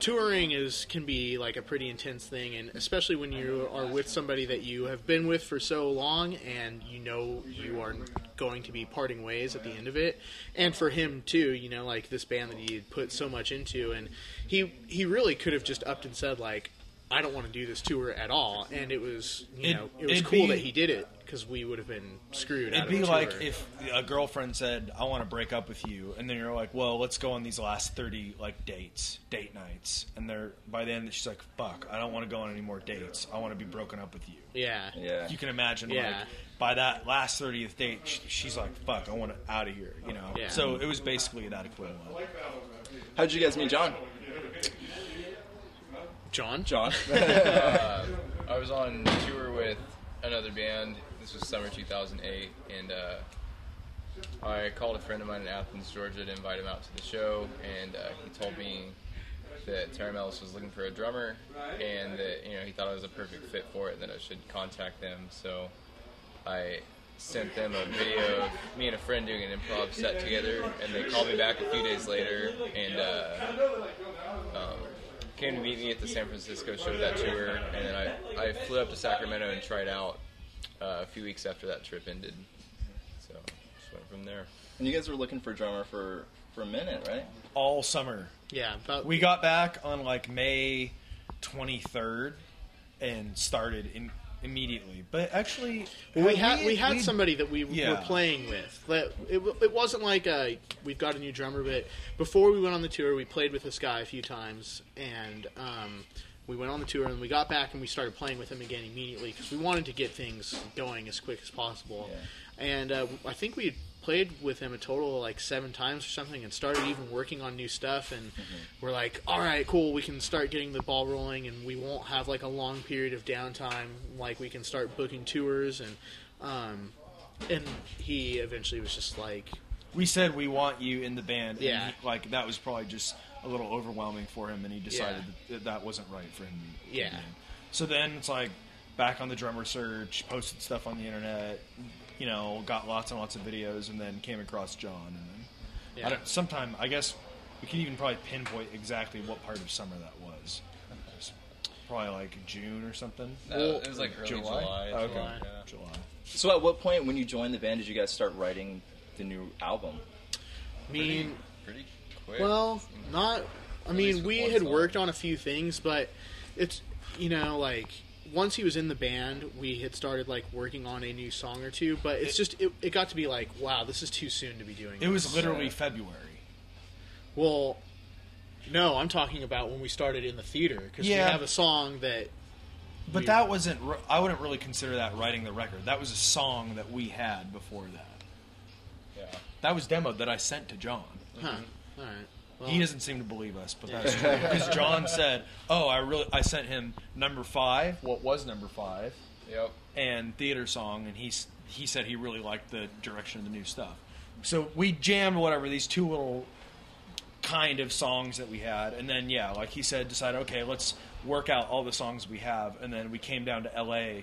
touring can be like a pretty intense thing, and especially when you are with somebody that you have been with for so long, and you know you are going to be parting ways at the end of it. And for him too, you know, like this band that he had put so much into, and he really could have just upped and said like, I don't want to do this tour at all. And it was, it was cool that he did it, because we would have been screwed out of the tour. It'd be like if a girlfriend said, I want to break up with you, and then you're like, well, let's go on these last 30 date nights, and by the end she's like, fuck, I don't want to go on any more dates, I want to be broken up with you. Yeah. You can imagine, like, by that last 30th date, she's like, fuck, I want out of here, you know. Yeah. So it was basically that equivalent. How did you guys meet John? John? I was on tour with another band. This was summer 2008, and I called a friend of mine in Athens, Georgia, to invite him out to the show, and he told me that Tera Melos was looking for a drummer, and that he thought I was a perfect fit for it, and that I should contact them. So I sent them a video of me and a friend doing an improv set together, and they called me back a few days later, and came to meet me at the San Francisco show of that tour, and then I flew up to Sacramento and tried out a few weeks after that trip ended. So just went from there. And you guys were looking for a drummer for a minute, right? All summer. Yeah. We got back on May 23rd and started immediately. But actually, we had somebody that we were playing with. It wasn't like we've got a new drummer, but before we went on the tour, we played with this guy a few times, and we went on the tour, and we got back and we started playing with him again immediately, because we wanted to get things going as quick as possible. Yeah. And I think we had played with him a total of 7 times or something, and started even working on new stuff, and we're like, all right, cool, we can start getting the ball rolling, and we won't have a long period of downtime, we can start booking tours, and he eventually was just like, we said we want you in the band, yeah, and that was probably just a little overwhelming for him, and he decided that wasn't right for him. Yeah. So then it's back on the drummer search, posted stuff on the internet, got lots and lots of videos, and then came across John. And then sometime, I guess we can even probably pinpoint exactly what part of summer that was. It was probably June or something. It was early July. Okay. July. So at what point when you joined the band did you guys start writing the new album? Pretty quick. Well, not. I mean, we had worked on a few things, but it's once he was in the band, we had started working on a new song or two. But it's just it got to be wow, this is too soon to be doing. It was literally February. Well, no, I'm talking about when we started in the theater, because we have a song that. But that wasn't. I wouldn't really consider that writing the record. That was a song that we had before that. Yeah. That was demoed that I sent to John. Huh. All right. Well, he doesn't seem to believe us, but that's true. Because John said, I sent him number 5, what was number 5, and theater song, and he said he really liked the direction of the new stuff. So we jammed these 2 little kind of songs that we had, and then like he said, decided, okay, let's work out all the songs we have, and then we came down to LA.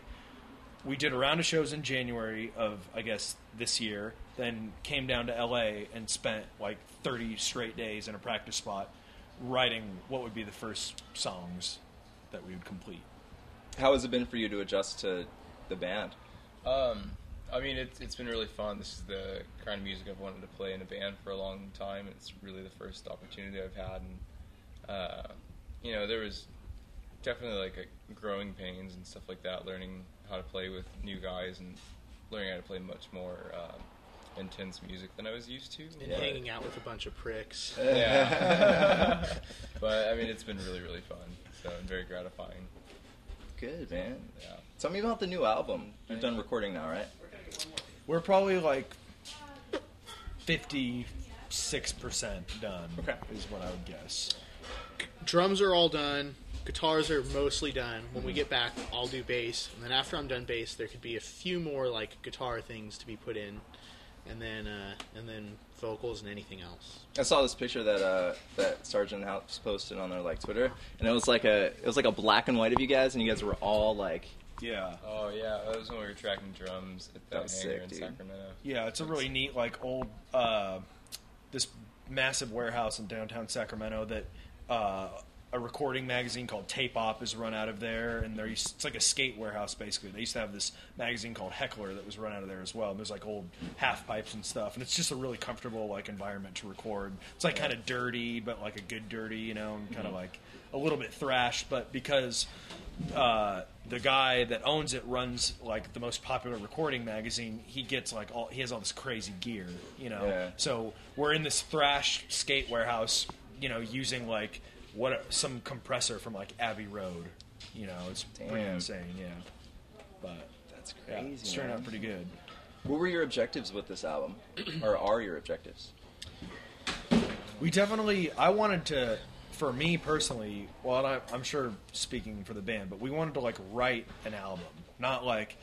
We did a round of shows in January of, I guess, this year, then came down to LA and spent 30 straight days in a practice spot writing what would be the first songs that we would complete. How has it been for you to adjust to the band? I mean, it's been really fun. This is the kind of music I've wanted to play in a band for a long time. It's really the first opportunity I've had, and there was definitely growing pains and stuff like that, learning how to play with new guys and learning how to play much more intense music than I was used to. And hanging out with a bunch of pricks. Yeah. But, I mean, it's been really, really fun, so and very gratifying. Good, man. Yeah. Tell me about the new album. You're done recording now, right? We're probably 56% done, is what I would guess. Drums are all done. Guitars are mostly done. When we get back, I'll do bass, and then after I'm done bass, there could be a few more guitar things to be put in, and then vocals and anything else. I saw this picture that Sergeant House posted on their Twitter, and it was like a black and white of you guys, and you guys were all Yeah. Oh yeah, that was when we were tracking drums at that hangar in Sacramento. Yeah, it's a really neat old this massive warehouse in downtown Sacramento that a recording magazine called Tape Op is run out of there, and it's like a skate warehouse basically. They used to have this magazine called Heckler that was run out of there as well. And there's like old half pipes and stuff, and it's just a really comfortable like environment to record. It's like kind of dirty, but like a good dirty, you know, and kind of like a little bit thrash. But because the guy that owns it runs like the most popular recording magazine, he gets like he has all this crazy gear, you know. Yeah. So we're in this thrash skate warehouse, you know, using like some compressor from like Abbey Road, you know. It's pretty insane, yeah. But that's crazy. It's turned out pretty good. What were your objectives with this album, or are your objectives? I wanted to, for me personally, well, I'm sure speaking for the band, but we wanted to like write an album, not like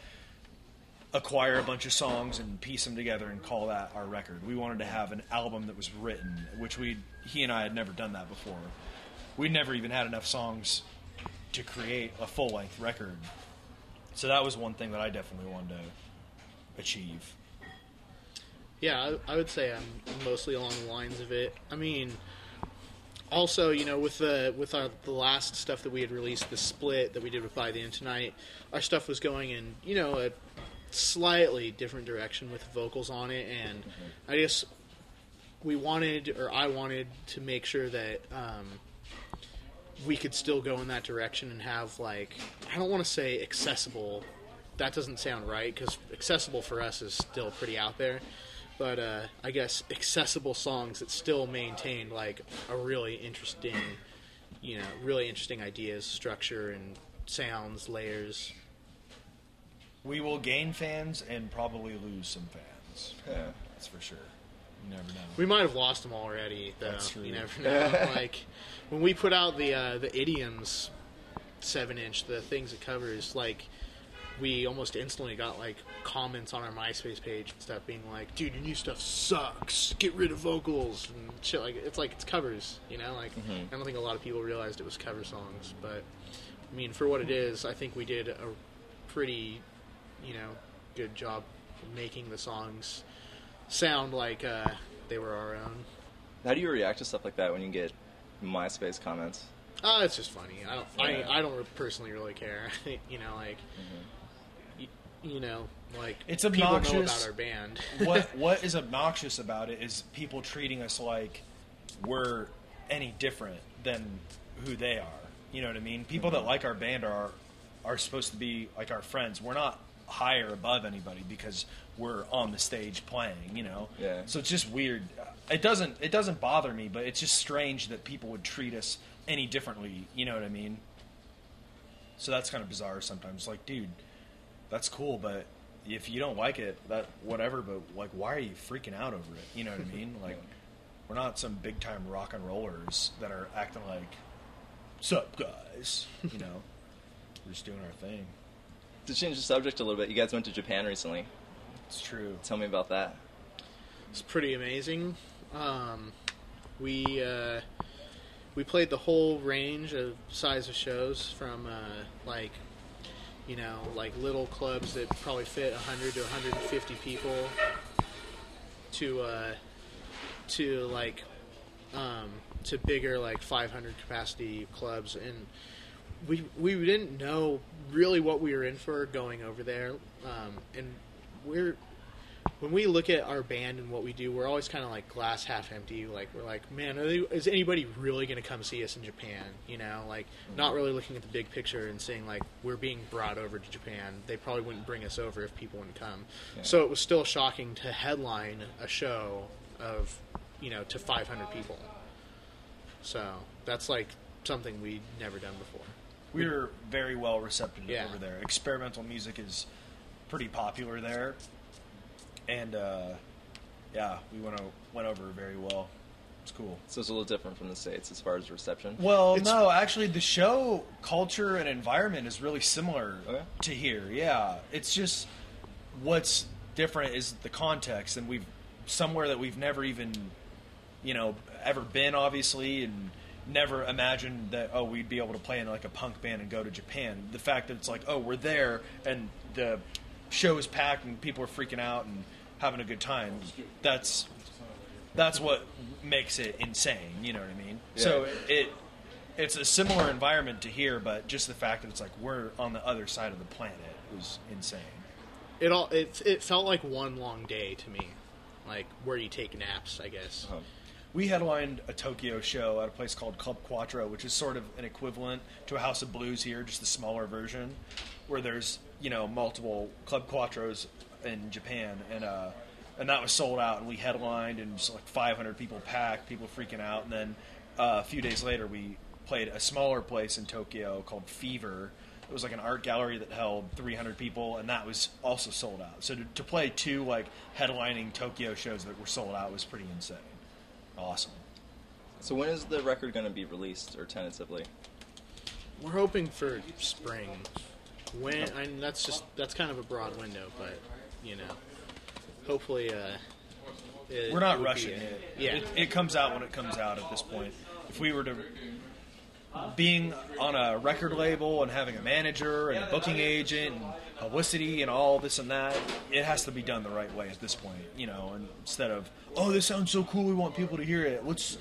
acquire a bunch of songs and piece them together and call that our record. We wanted to have an album that was written, which he and I had never done that before. We'd never even had enough songs to create a full-length record. So that was one thing that I definitely wanted to achieve. Yeah, I would say I'm mostly along the lines of it. I mean, also, you know, with the last stuff that we had released, the split that we did with By the End Tonight, our stuff was going in, you know, a slightly different direction with vocals on it, and I guess I wanted to make sure that we could still go in that direction and have, like, I don't want to say accessible. That doesn't sound right, because accessible for us is still pretty out there. But I guess accessible songs that still maintain, like, a really interesting ideas, structure, and sounds, layers. We will gain fans and probably lose some fans. Yeah. That's for sure. You never know. We might have lost them already, though. That's true. You never know. Like, when we put out the Idioms 7-inch, the things it covers, like, we almost instantly got, like, comments on our MySpace page and stuff being like, dude, your new stuff sucks. Get rid of vocals and shit. Like, it's covers, you know? Like, I don't think a lot of people realized it was cover songs. But, I mean, for what it is, I think we did a pretty, you know, good job making the songs sound like they were our own. How do you react to stuff like that when you get MySpace comments? It's just funny. I don't personally really care. You know, like, you know, like, it's obnoxious. People know about our band. What is obnoxious about it is people treating us like we're any different than who they are. You know what I mean? People that like our band are supposed to be like our friends. We're not higher above anybody because we're on the stage playing, you know. Yeah. So it's just weird. It doesn't bother me, but it's just strange that people would treat us any differently, you know what I mean? So that's kind of bizarre sometimes. Like, dude, that's cool, but if you don't like it, that whatever, but like, why are you freaking out over it? You know what I mean? Like, we're not some big time rock and rollers that are acting like, sup guys, you know. We're just doing our thing. To change the subject a little bit, you guys went to Japan recently. It's true. Tell me about that. It's pretty amazing. We played the whole range of size of shows from like, you know, like little clubs that probably fit 100 to 150 people to like to bigger like 500 capacity clubs, and we didn't know really what we were in for going over there, and when we look at our band and what we do, we're always kind of like glass half empty. Like, we're like, man, is anybody really going to come see us in Japan? You know, like, not really looking at the big picture and saying, like, we're being brought over to Japan. They probably wouldn't bring us over if people wouldn't come. Yeah. So it was still shocking to headline a show of, you know, to 500 people. So that's like something we'd never done before. We were very well receptive over there. Experimental music is pretty popular there. And, we went over very well. It's cool. So it's a little different from the States as far as reception? Well, no, actually, the show culture and environment is really similar to here, yeah. It's just what's different is the context, and somewhere that we've never even, you know, ever been, obviously, and never imagined that, we'd be able to play in, like, a punk band and go to Japan. The fact that it's like, we're there, and the show is packed, and people are freaking out and having a good time. That's what makes it insane, you know what I mean? Yeah. So it's a similar environment to here, but just the fact that it's like we're on the other side of the planet was insane. It felt like one long day to me, like where you take naps, I guess. We headlined a Tokyo show at a place called Club Quattro, which is sort of an equivalent to a House of Blues here, just a smaller version, where there's, you know, multiple Club Quattros in Japan, and that was sold out, and we headlined, and just like 500 people packed, people freaking out, and then a few days later we played a smaller place in Tokyo called Fever. It was like an art gallery that held 300 people, and that was also sold out. So to play two like headlining Tokyo shows that were sold out was pretty insane. Awesome. So when is the record going to be released, or tentatively? We're hoping for spring. That's kind of a broad window, but you know, hopefully. We're not rushing it. Yeah, it comes out when it comes out at this point. If we were to being on a record label and having a manager and a booking agent and publicity and all this and that, it has to be done the right way at this point, you know, and instead of, oh, this sounds so cool, we want people to hear it, let's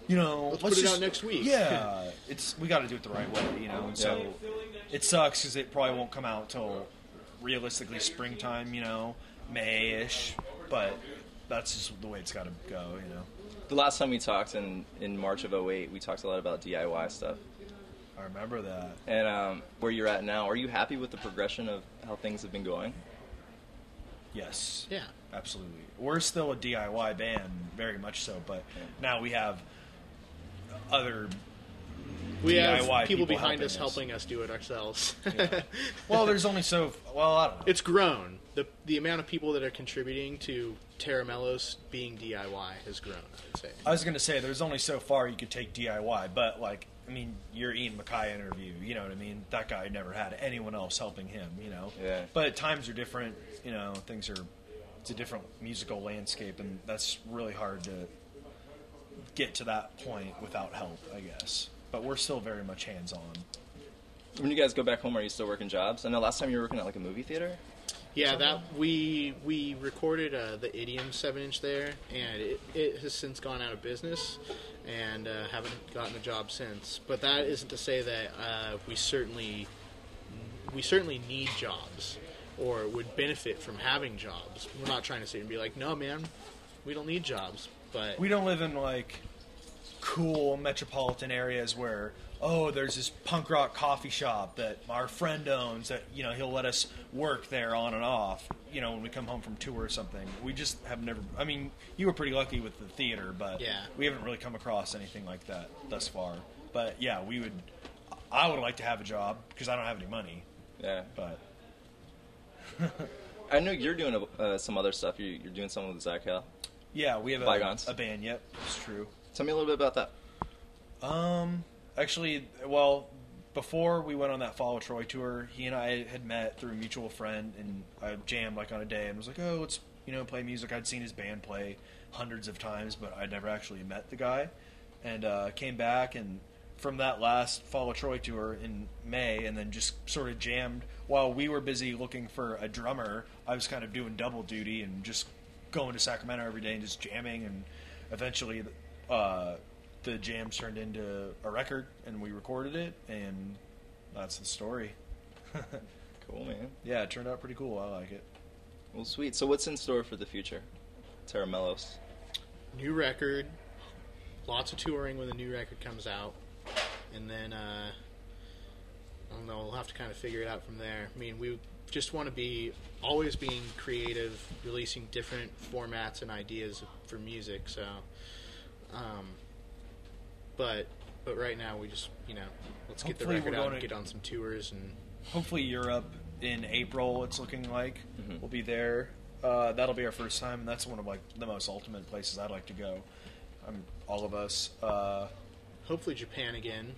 put it out next week. Yeah, we got to do it the right way, you know, and so it sucks because it probably won't come out till realistically springtime, you know, May-ish, but that's just the way it's got to go, you know. The last time we talked in March of 2008, we talked a lot about DIY stuff. I remember that. And where you're at now, are you happy with the progression of how things have been going? Yes. Yeah. Absolutely. We're still a DIY band, very much so, but now we have other DIY have people behind us helping us do it ourselves. Yeah. Well, there's only I don't know. It's grown. The amount of people that are contributing to Tera Melos being DIY has grown, I would say. I was going to say, there's only so far you could take DIY, but, like, I mean, your Ian MacKay interview, you know what I mean? That guy never had anyone else helping him, you know? Yeah. But times are different, you know, it's a different musical landscape, and that's really hard to get to that point without help, I guess. But we're still very much hands-on. When you guys go back home, are you still working jobs? I know last time you were working at, like, a movie theater? Yeah, that we recorded the Idiom 7-inch there, and it has since gone out of business, and haven't gotten a job since. But that isn't to say that we certainly need jobs, or would benefit from having jobs. We're not trying to sit and be like, no, man, we don't need jobs. But we don't live in like cool metropolitan areas where, oh, there's this punk rock coffee shop that our friend owns that, you know, he'll let us work there on and off, you know, when we come home from tour or something. We just have never, I mean, you were pretty lucky with the theater, but yeah, we haven't really come across anything like that thus far. But yeah, I would like to have a job because I don't have any money. Yeah. But I know you're doing some other stuff. You're doing something with Zach Hill. Yeah, we have a band, yep, it's true. Tell me a little bit about that. Actually, well, before we went on that Follow Troy tour, he and I had met through a mutual friend, and I jammed like on a day and was like, oh, let's, you know, play music. I'd seen his band play hundreds of times, but I'd never actually met the guy. And came back, and from that last Follow Troy tour in May, and then just sort of jammed. While we were busy looking for a drummer, I was kind of doing double duty and just going to Sacramento every day and just jamming, and eventually the jams turned into a record, and we recorded it, and that's the story. Cool, man. Yeah, it turned out pretty cool. I like it. Well, sweet. So what's in store for the future? Tera Melos. New record. Lots of touring when the new record comes out. And then, I don't know, we'll have to kind of figure it out from there. I mean, we just want to be always being creative, releasing different formats and ideas for music, so... But right now we just, you know, let's get the record out and get on some tours. And hopefully Europe in April, it's looking like. Mm-hmm. We'll be there. That'll be our first time, and that's one of like the most ultimate places I'd like to go. All of us. Hopefully Japan again.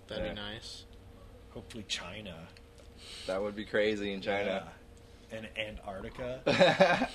That'd be nice. Hopefully China. That would be crazy in China. Yeah. And Antarctica.